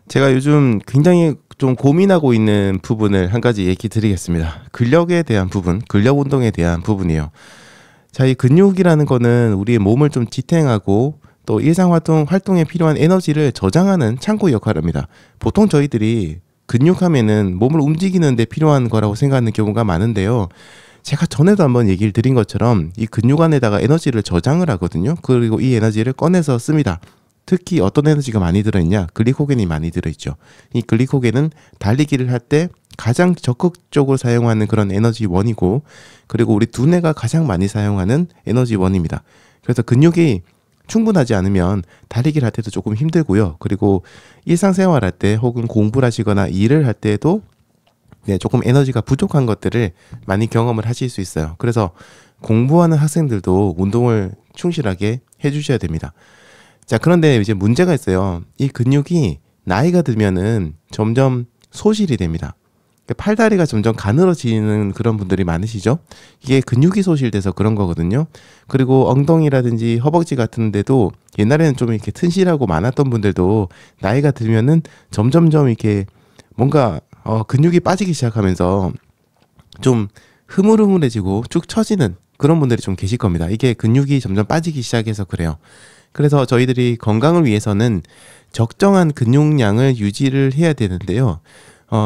제가 요즘 굉장히 좀 고민하고 있는 부분을 한 가지 얘기 드리겠습니다. 근력에 대한 부분, 근력 운동에 대한 부분이에요. 자, 이 근육이라는 거는 우리의 몸을 좀 지탱하고 또 활동에 필요한 에너지를 저장하는 창고 역할을 합니다. 보통 저희들이 근육하면은 몸을 움직이는 데 필요한 거라고 생각하는 경우가 많은데요. 제가 전에도 한번 얘기를 드린 것처럼 이 근육 안에다가 에너지를 저장을 하거든요. 그리고 이 에너지를 꺼내서 씁니다. 특히 어떤 에너지가 많이 들어있냐? 글리코겐이 많이 들어있죠. 이 글리코겐은 달리기를 할 때 가장 적극적으로 사용하는 그런 에너지원이고, 그리고 우리 두뇌가 가장 많이 사용하는 에너지원입니다. 그래서 근육이 충분하지 않으면 달리기를 할 때도 조금 힘들고요. 그리고 일상생활 할 때 혹은 공부를 하시거나 일을 할 때도 조금 에너지가 부족한 것들을 많이 경험을 하실 수 있어요. 그래서 공부하는 학생들도 운동을 충실하게 해주셔야 됩니다. 자, 그런데 이제 문제가 있어요. 이 근육이 나이가 들면은 점점 소실이 됩니다. 팔다리가 점점 가늘어지는 그런 분들이 많으시죠? 이게 근육이 소실돼서 그런 거거든요. 그리고 엉덩이라든지 허벅지 같은 데도 옛날에는 좀 이렇게 튼실하고 많았던 분들도 나이가 들면은 점점점 이렇게 뭔가 근육이 빠지기 시작하면서 좀 흐물흐물해지고 축 처지는 그런 분들이 좀 계실 겁니다. 이게 근육이 점점 빠지기 시작해서 그래요. 그래서 저희들이 건강을 위해서는 적정한 근육량을 유지를 해야 되는데요.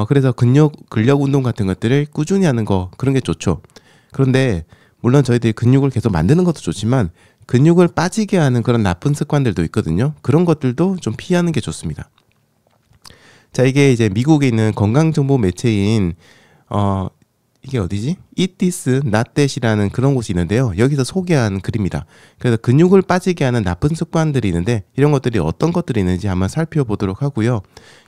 그래서 근력 운동 같은 것들을 꾸준히 하는 거, 그런 게 좋죠. 그런데, 물론 저희들이 근육을 계속 만드는 것도 좋지만, 근육을 빠지게 하는 그런 나쁜 습관들도 있거든요. 그런 것들도 좀 피하는 게 좋습니다. 자, 이게 이제 미국에 있는 건강정보 매체인, 이게 어디지? Eat This, Not That이라는 그런 곳이 있는데요. 여기서 소개한 글입니다. 그래서 근육을 빠지게 하는 나쁜 습관들이 있는데 이런 것들이 어떤 것들이 있는지 한번 살펴보도록 하고요.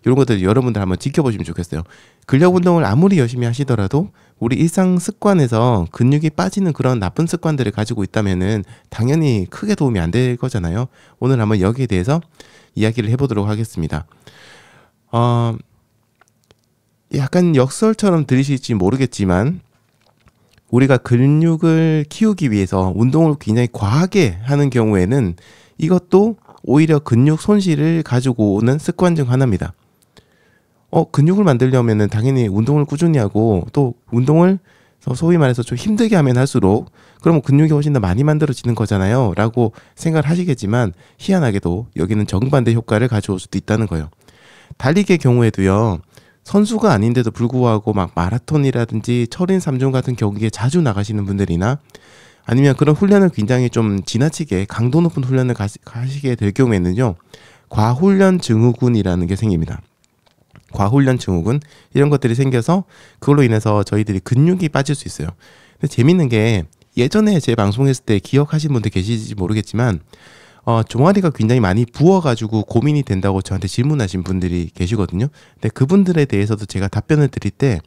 이런 것들 여러분들 한번 지켜보시면 좋겠어요. 근력 운동을 아무리 열심히 하시더라도 우리 일상 습관에서 근육이 빠지는 그런 나쁜 습관들을 가지고 있다면은 당연히 크게 도움이 안 될 거잖아요. 오늘 한번 여기에 대해서 이야기를 해보도록 하겠습니다. 약간 역설처럼 들리실지 모르겠지만 우리가 근육을 키우기 위해서 운동을 굉장히 과하게 하는 경우에는 이것도 오히려 근육 손실을 가지고 오는 습관 중 하나입니다. 근육을 만들려면은 당연히 운동을 꾸준히 하고 또 운동을 소위 말해서 좀 힘들게 하면 할수록 그러면 근육이 훨씬 더 많이 만들어지는 거잖아요 라고 생각을 하시겠지만 희한하게도 여기는 정반대 효과를 가져올 수도 있다는 거예요. 달리기의 경우에도요. 선수가 아닌데도 불구하고 막 마라톤이라든지 철인 3종 같은 경기에 자주 나가시는 분들이나 아니면 그런 훈련을 굉장히 좀 지나치게 강도 높은 훈련을 가시게 될 경우에는요. 과훈련 증후군이라는 게 생깁니다. 과훈련 증후군 이런 것들이 생겨서 그걸로 인해서 저희들이 근육이 빠질 수 있어요. 근데 재밌는 게 예전에 제 방송했을 때 기억하신 분들 계실지 모르겠지만 종아리가 굉장히 많이 부어가지고 고민이 된다고 저한테 질문하신 분들이 계시거든요. 근데 그분들에 대해서도 제가 답변을 드릴 때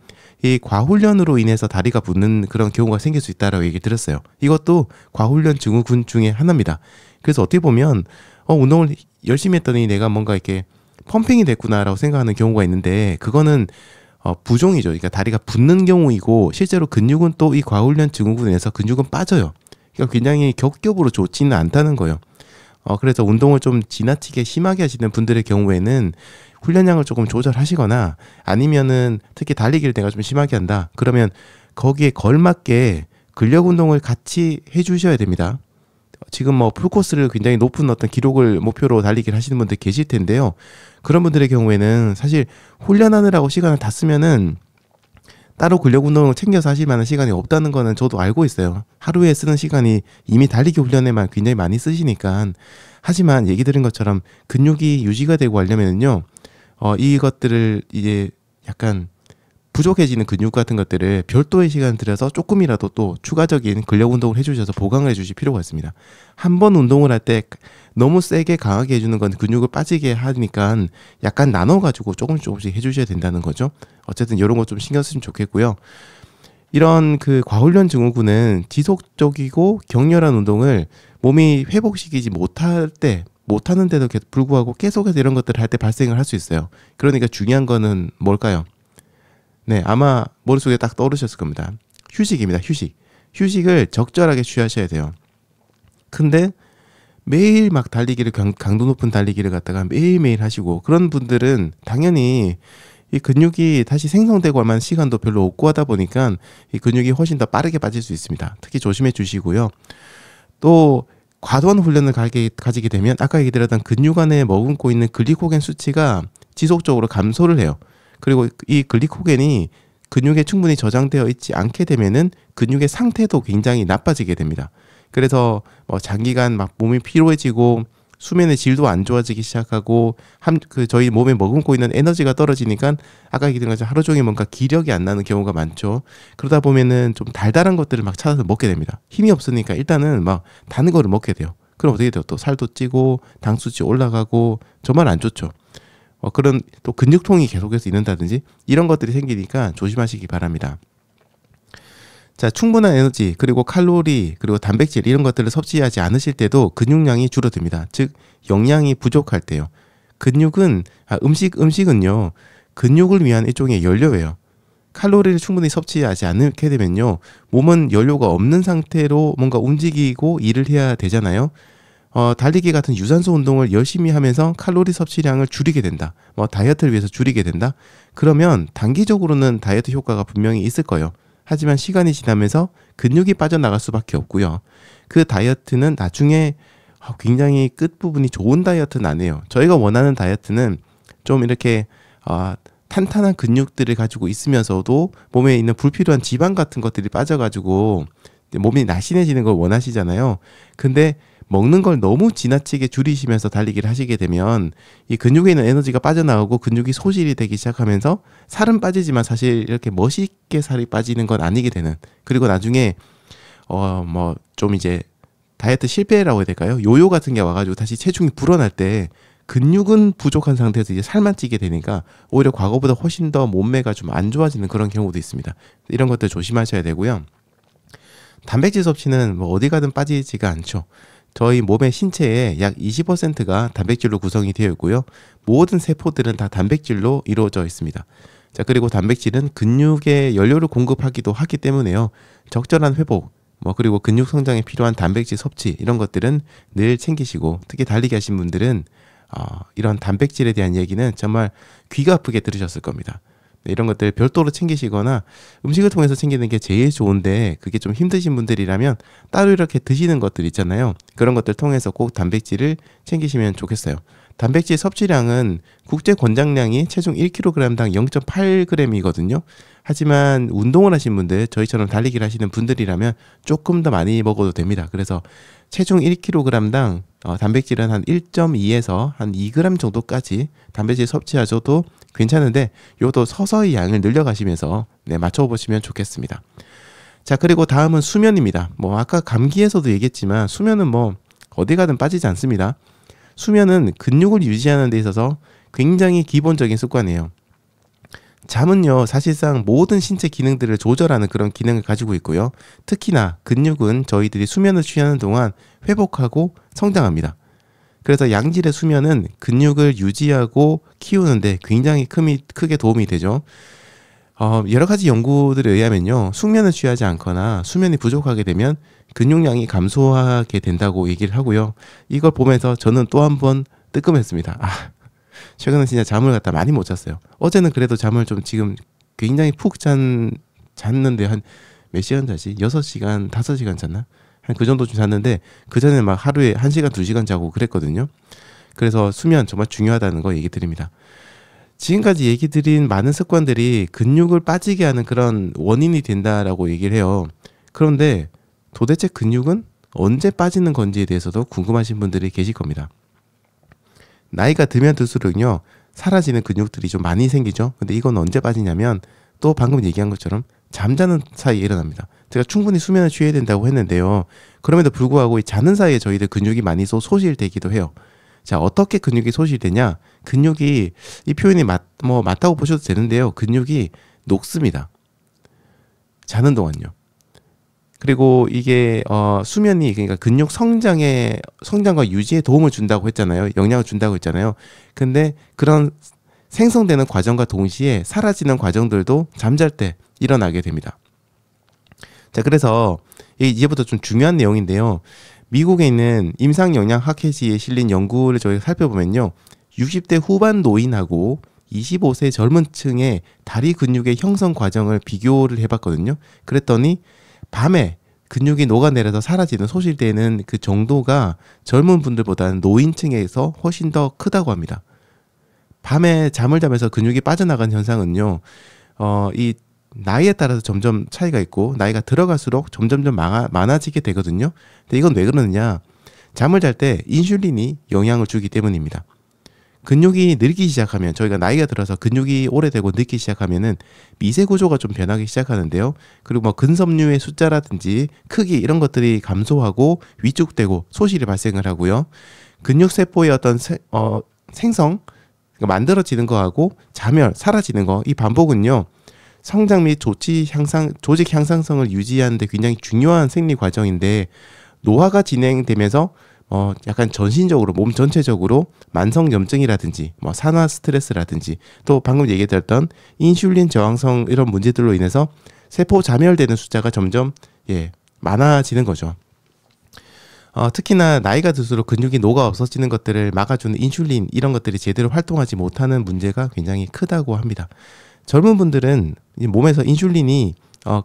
이 과훈련으로 인해서 다리가 붓는 그런 경우가 생길 수 있다라고 얘기 드렸어요. 이것도 과훈련 증후군 중에 하나입니다. 그래서 어떻게 보면 운동을 열심히 했더니 내가 뭔가 이렇게 펌핑이 됐구나라고 생각하는 경우가 있는데 그거는 부종이죠. 그러니까 다리가 붓는 경우이고 실제로 근육은 또 이 과훈련 증후군에서 근육은 빠져요. 그러니까 굉장히 겹겹으로 좋지는 않다는 거예요. 그래서 운동을 좀 지나치게 심하게 하시는 분들의 경우에는 훈련량을 조금 조절하시거나 아니면은 특히 달리기를 내가 좀 심하게 한다. 그러면 거기에 걸맞게 근력 운동을 같이 해주셔야 됩니다. 지금 뭐 풀코스를 굉장히 높은 어떤 기록을 목표로 달리기를 하시는 분들 계실 텐데요. 그런 분들의 경우에는 사실 훈련하느라고 시간을 다 쓰면은 따로 근력 운동을 챙겨서 하실 만한 시간이 없다는 거는 저도 알고 있어요. 하루에 쓰는 시간이 이미 달리기 훈련에만 굉장히 많이 쓰시니까. 하지만 얘기 드린 것처럼 근육이 유지가 되고 하려면은요, 이것들을 이제 약간 부족해지는 근육 같은 것들을 별도의 시간을 들여서 조금이라도 또 추가적인 근력 운동을 해주셔서 보강을 해주실 필요가 있습니다. 한 번 운동을 할 때 너무 세게 강하게 해주는 건 근육을 빠지게 하니까 약간 나눠가지고 조금씩 해주셔야 된다는 거죠. 어쨌든 이런 거 좀 신경 쓰시면 좋겠고요. 이런 그 과훈련 증후군은 지속적이고 격렬한 운동을 몸이 회복시키지 못하는데도 불구하고 계속해서 이런 것들을 할 때 발생을 할 수 있어요. 그러니까 중요한 거는 뭘까요? 네, 아마 머릿속에 딱 떠오르셨을 겁니다. 휴식입니다. 휴식을 적절하게 취하셔야 돼요. 근데 매일 막 달리기를 강도 높은 달리기를 갖다가 매일매일 하시고 그런 분들은 당연히 이 근육이 다시 생성되고 할 만한 시간도 별로 없고 하다 보니까 이 근육이 훨씬 더 빠르게 빠질 수 있습니다. 특히 조심해 주시고요. 또 과도한 훈련을 가지게 되면 아까 얘기 드렸던 근육 안에 머금고 있는 글리코겐 수치가 지속적으로 감소를 해요. 그리고 이 글리코겐이 근육에 충분히 저장되어 있지 않게 되면은 근육의 상태도 굉장히 나빠지게 됩니다. 그래서 뭐 장기간 막 몸이 피로해지고 수면의 질도 안 좋아지기 시작하고 저희 몸에 머금고 있는 에너지가 떨어지니까 아까 얘기드린 것처럼 하루 종일 뭔가 기력이 안 나는 경우가 많죠. 그러다 보면은 좀 달달한 것들을 막 찾아서 먹게 됩니다. 힘이 없으니까 일단은 막 단 거를 먹게 돼요. 그럼 어떻게 돼요? 또 살도 찌고 당 수치 올라가고 정말 안 좋죠. 그런 또 근육통이 계속해서 있는다든지 이런 것들이 생기니까 조심하시기 바랍니다. 자, 충분한 에너지, 그리고 칼로리, 그리고 단백질 이런 것들을 섭취하지 않으실 때도 근육량이 줄어듭니다. 즉, 영양이 부족할 때요. 음식은요, 근육을 위한 일종의 연료예요. 칼로리를 충분히 섭취하지 않게 되면요, 몸은 연료가 없는 상태로 뭔가 움직이고 일을 해야 되잖아요. 달리기 같은 유산소 운동을 열심히 하면서 칼로리 섭취량을 줄이게 된다. 다이어트를 위해서 줄이게 된다. 그러면 단기적으로는 다이어트 효과가 분명히 있을 거예요. 하지만 시간이 지나면서 근육이 빠져나갈 수밖에 없고요. 그 다이어트는 나중에 굉장히 끝부분이 좋은 다이어트는 아니에요. 저희가 원하는 다이어트는 좀 이렇게 탄탄한 근육들을 가지고 있으면서도 몸에 있는 불필요한 지방 같은 것들이 빠져가지고 몸이 날씬해지는 걸 원하시잖아요. 근데 먹는 걸 너무 지나치게 줄이시면서 달리기를 하시게 되면 이 근육에 있는 에너지가 빠져나가고 근육이 소실이 되기 시작하면서 살은 빠지지만 사실 이렇게 멋있게 살이 빠지는 건 아니게 되는, 그리고 나중에 좀 이제 다이어트 실패라고 해야 될까요? 요요 같은 게 와가지고 다시 체중이 불어날 때 근육은 부족한 상태에서 이제 살만 찌게 되니까 오히려 과거보다 훨씬 더 몸매가 좀 안 좋아지는 그런 경우도 있습니다. 이런 것들 조심하셔야 되고요. 단백질 섭취는 어디 가든 빠지지가 않죠. 저희 몸의 신체의 약 20%가 단백질로 구성이 되어 있고요. 모든 세포들은 다 단백질로 이루어져 있습니다. 자, 그리고 단백질은 근육에 연료를 공급하기도 하기 때문에요. 적절한 회복, 그리고 근육 성장에 필요한 단백질 섭취 이런 것들은 늘 챙기시고, 특히 달리기 하신 분들은 이런 단백질에 대한 얘기는 정말 귀가 아프게 들으셨을 겁니다. 이런 것들 별도로 챙기시거나 음식을 통해서 챙기는 게 제일 좋은데, 그게 좀 힘드신 분들이라면 따로 이렇게 드시는 것들 있잖아요. 그런 것들 통해서 꼭 단백질을 챙기시면 좋겠어요. 단백질 섭취량은 국제 권장량이 체중 1kg당 0.8g이거든요. 하지만 운동을 하신 분들, 저희처럼 달리기를 하시는 분들이라면 조금 더 많이 먹어도 됩니다. 그래서 체중 1kg당 단백질은 한 1.2에서 한 2g 정도까지 단백질 섭취하셔도 괜찮은데, 요것도 서서히 양을 늘려가시면서 맞춰보시면 좋겠습니다. 자, 그리고 다음은 수면입니다. 아까 감기에서도 얘기했지만 수면은 어디 가든 빠지지 않습니다. 수면은 근육을 유지하는 데 있어서 굉장히 기본적인 습관이에요. 잠은요, 사실상 모든 신체 기능들을 조절하는 그런 기능을 가지고 있고요. 특히나 근육은 저희들이 수면을 취하는 동안 회복하고 성장합니다. 그래서 양질의 수면은 근육을 유지하고 키우는데 굉장히 크게 도움이 되죠. 여러 가지 연구들에 의하면요, 숙면을 취하지 않거나 수면이 부족하게 되면 근육량이 감소하게 된다고 얘기를 하고요. 이걸 보면서 저는 또 한 번 뜨끔했습니다. 최근에 진짜 잠을 갖다 많이 못 잤어요. 어제는 그래도 잠을 좀 지금 굉장히 푹 잤는데 한 몇 시간 자지? 6시간, 5시간 잤나? 한 그 정도 좀 잤는데, 그 전에 막 하루에 1시간, 2시간 자고 그랬거든요. 그래서 수면 정말 중요하다는 거 얘기 드립니다. 지금까지 얘기 드린 많은 습관들이 근육을 빠지게 하는 그런 원인이 된다라고 얘기를 해요. 그런데 도대체 근육은 언제 빠지는 건지에 대해서도 궁금하신 분들이 계실 겁니다. 나이가 들면 들수록요, 사라지는 근육들이 좀 많이 생기죠. 근데 이건 언제 빠지냐면 또 방금 얘기한 것처럼 잠자는 사이에 일어납니다. 제가 충분히 수면을 취해야 된다고 했는데요. 그럼에도 불구하고 이 자는 사이에 저희들 근육이 많이 소실되기도 해요. 자, 어떻게 근육이 소실되냐? 근육이, 이 표현이 맞다고 보셔도 되는데요. 근육이 녹습니다. 자는 동안요. 그리고 이게 수면이, 그러니까 근육 성장과 유지에 도움을 준다고 했잖아요. 영향을 준다고 했잖아요. 근데 그런 생성되는 과정과 동시에 사라지는 과정들도 잠잘 때 일어나게 됩니다. 자, 그래서 이제부터 좀 중요한 내용인데요. 미국에 있는 임상영양학회지에 실린 연구를 저희가 살펴보면요. 60대 후반 노인하고 25세 젊은 층의 다리 근육의 형성 과정을 비교를 해봤거든요. 그랬더니 밤에 근육이 녹아내려서 사라지는 소실되는 그 정도가 젊은 분들보다는 노인층에서 훨씬 더 크다고 합니다. 밤에 잠을 자면서 근육이 빠져나간 현상은요. 이 나이에 따라서 점점 차이가 있고 나이가 들어갈수록 점점점 많아지게 되거든요. 근데 이건 왜 그러느냐? 잠을 잘 때 인슐린이 영향을 주기 때문입니다. 근육이 늙기 시작하면 저희가 나이가 들어서 근육이 오래되고 늙기 시작하면은 미세 구조가 좀 변하기 시작하는데요. 그리고 뭐 근섬유의 숫자라든지 크기 이런 것들이 감소하고 위축되고 소실이 발생을 하고요. 근육 세포의 어떤 생성 그러니까 만들어지는 거하고 자멸 사라지는 거 이 반복은요. 성장 및 조직 향상성을 유지하는 데 굉장히 중요한 생리 과정인데 노화가 진행되면서 약간 전신적으로 몸 전체적으로 만성 염증이라든지 뭐 산화 스트레스라든지 또 방금 얘기했던 인슐린 저항성 이런 문제들로 인해서 세포 자멸되는 숫자가 점점 많아지는 거죠. 특히나 나이가 들수록 근육이 녹아 없어지는 것들을 막아주는 인슐린 이런 것들이 제대로 활동하지 못하는 문제가 굉장히 크다고 합니다. 젊은 분들은 몸에서 인슐린이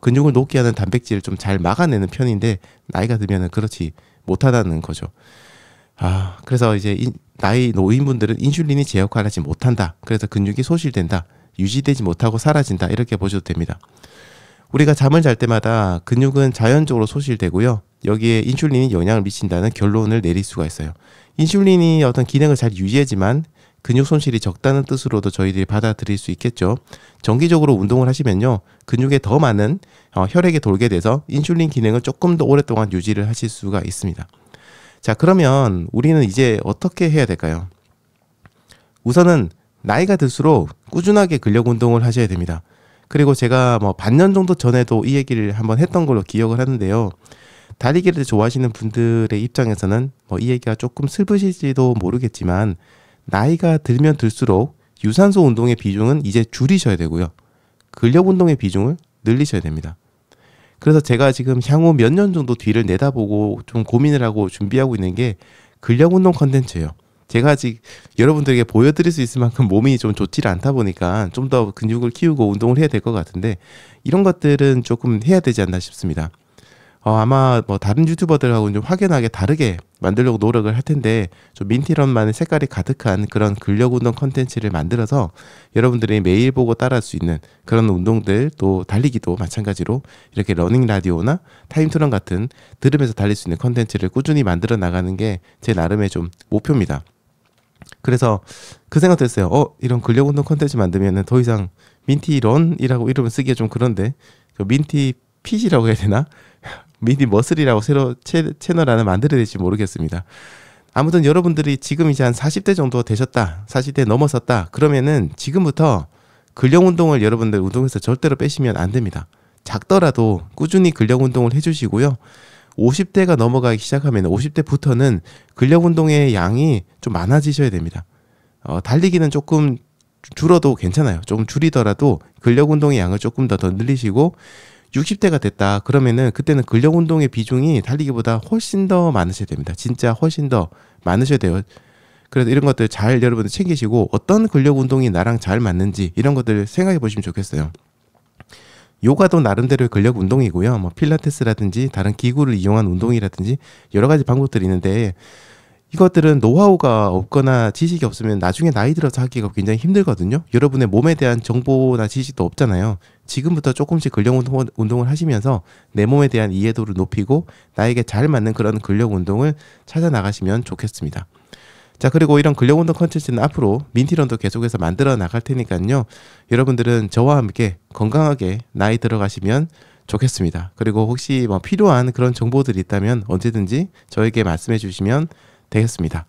근육을 녹게 하는 단백질을 좀 잘 막아내는 편인데 나이가 들면은 그렇지 못하다는 거죠. 그래서 이제 나이 노인분들은 인슐린이 제 역할을 하지 못한다. 그래서 근육이 소실된다. 유지되지 못하고 사라진다. 이렇게 보셔도 됩니다. 우리가 잠을 잘 때마다 근육은 자연적으로 소실되고요. 여기에 인슐린이 영향을 미친다는 결론을 내릴 수가 있어요. 인슐린이 어떤 기능을 잘 유지하지만 근육 손실이 적다는 뜻으로도 저희들이 받아들일 수 있겠죠. 정기적으로 운동을 하시면요. 근육에 더 많은 혈액이 돌게 돼서 인슐린 기능을 조금 더 오랫동안 유지를 하실 수가 있습니다. 자, 그러면 우리는 이제 어떻게 해야 될까요? 우선은 나이가 들수록 꾸준하게 근력 운동을 하셔야 됩니다. 그리고 제가 뭐 반년 정도 전에도 이 얘기를 한번 했던 걸로 기억을 하는데요. 달리기를 좋아하시는 분들의 입장에서는 뭐 이 얘기가 조금 슬프실지도 모르겠지만 나이가 들면 들수록 유산소 운동의 비중은 이제 줄이셔야 되고요. 근력 운동의 비중을 늘리셔야 됩니다. 그래서 제가 지금 향후 몇 년 정도 뒤를 내다보고 좀 고민을 하고 준비하고 있는 게 근력 운동 컨텐츠예요. 제가 아직 여러분들에게 보여드릴 수 있을 만큼 몸이 좀 좋지 않다 보니까 좀 더 근육을 키우고 운동을 해야 될 것 같은데 이런 것들은 조금 해야 되지 않나 싶습니다. 아마 뭐 다른 유튜버들하고는 좀 확연하게 다르게 만들려고 노력을 할 텐데 좀 민티런만의 색깔이 가득한 그런 근력 운동 컨텐츠를 만들어서 여러분들이 매일 보고 따라할 수 있는 그런 운동들 또 달리기도 마찬가지로 이렇게 러닝 라디오나 타임투런 같은 들으면서 달릴 수 있는 컨텐츠를 꾸준히 만들어 나가는 게 제 나름의 좀 목표입니다. 그래서 그 생각도 했어요. 이런 근력 운동 컨텐츠 만들면은 더 이상 민티런이라고 이름을 쓰기가 좀 그런데 민티 핏이라고 해야 되나? 미니 머슬이라고 새로 채널 하나 만들어야 될지 모르겠습니다. 아무튼 여러분들이 지금 이제 한 40대 정도 되셨다, 40대 넘어섰다 그러면은 지금부터 근력 운동을 여러분들 운동에서 절대로 빼시면 안 됩니다. 작더라도 꾸준히 근력 운동을 해주시고요. 50대가 넘어가기 시작하면 50대부터는 근력 운동의 양이 좀 많아지셔야 됩니다. 달리기는 조금 줄어도 괜찮아요. 조금 줄이더라도 근력 운동의 양을 조금 더 늘리시고 60대가 됐다 그러면은 그때는 근력 운동의 비중이 달리기보다 훨씬 더 많으셔야 됩니다. 진짜 훨씬 더 많으셔야 돼요. 그래서 이런 것들 잘 여러분들 챙기시고 어떤 근력 운동이 나랑 잘 맞는지 이런 것들 생각해 보시면 좋겠어요. 요가도 나름대로의 근력 운동이고요. 뭐 필라테스라든지 다른 기구를 이용한 운동이라든지 여러 가지 방법들이 있는데 이것들은 노하우가 없거나 지식이 없으면 나중에 나이 들어서 하기가 굉장히 힘들거든요. 여러분의 몸에 대한 정보나 지식도 없잖아요. 지금부터 조금씩 근력 운동을 하시면서 내 몸에 대한 이해도를 높이고 나에게 잘 맞는 그런 근력 운동을 찾아 나가시면 좋겠습니다. 자, 그리고 이런 근력 운동 컨텐츠는 앞으로 민티런도 계속해서 만들어 나갈 테니까요. 여러분들은 저와 함께 건강하게 나이 들어가시면 좋겠습니다. 그리고 혹시 뭐 필요한 그런 정보들이 있다면 언제든지 저에게 말씀해 주시면 되겠습니다.